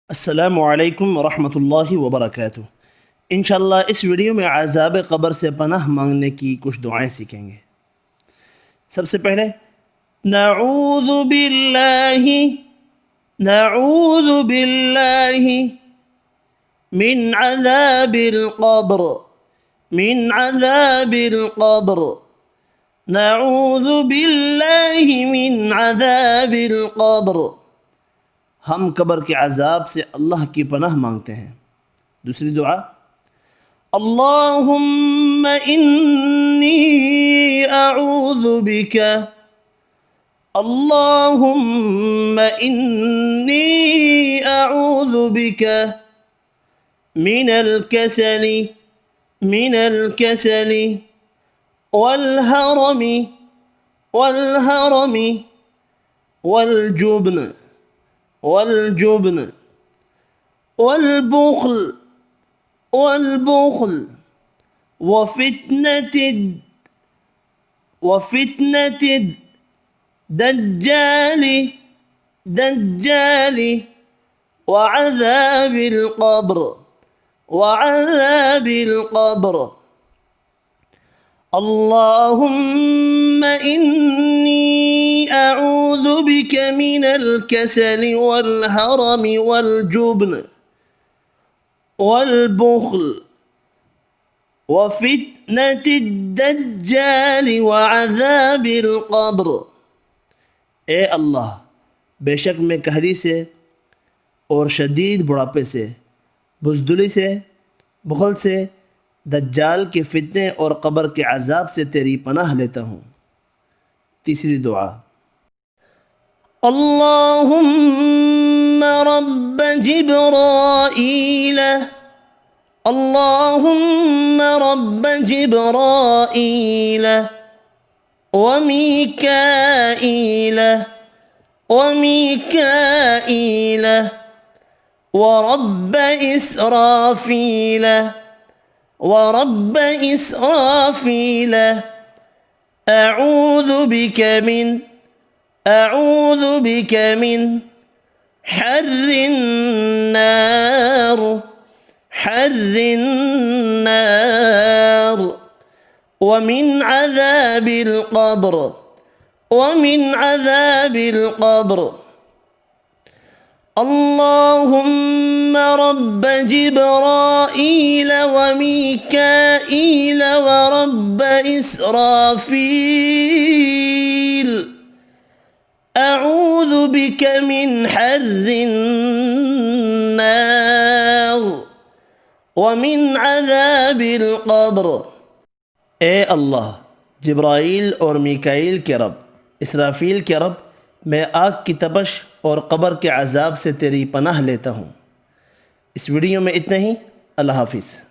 अस्सलामु अलैकुम वरहमतुल्लाहि वबरकातुह। इंशाअल्लाह इस वीडियो में अज़ाब क़ब्र से पनाह मांगने की कुछ दुआएं सीखेंगे। सबसे पहले नऊज़ु बिल्लाहि नऊज़ु बिल्लाहि मिन अज़ाबिल क़ब्र मिन अज़ाबिल क़ब्र नऊज़ु बिल्लाहि मिन अज़ाबिल क़ब्र। हम कब्र के अज़ाब से अल्लाह की पनाह मांगते हैं। दूसरी दुआ अल्लाहुम्मा इन्नी अऊज़ु बिका अल्लाहुम्मा इन्नी अऊज़ु बिका मिनल कसली वल हरमी वल जुब्न والبخل وفتنة الدجال وعذاب القبر اللهم إني أعوذ بك من الكسل والهرم والجبن والبخل وفتنة الدجال وعذاب القبر। ए अल्लाह, बेशक मैं कहरी से और शदीद बुढ़ापे से, बुज़दिली से, बुखल से, दज्जाल के फितने और कब्र के अज़ाब से तेरी पनाह लेता हूँ। तीसरी दुआ अल्लाहुम्मा रब्ब जिब्राईल अल्लाहुम्मा रब्ब जिब्राईल वमीकाईल ورب إسرافيل أعوذ بك من حر النار ومن عذاب القبر اللهم رب جبرائيل وميكائيل ورب إسرافيل أعوذ بك من حر النار ومن عذاب القبر। ए अल्लाह, जिब्राईल और मीकाईल के रब, इसराफील के रब, मैं आग की तपश और कब्र के अज़ाब से तेरी पनाह लेता हूँ। इस वीडियो में इतना ही। अल्लाह हाफिज़।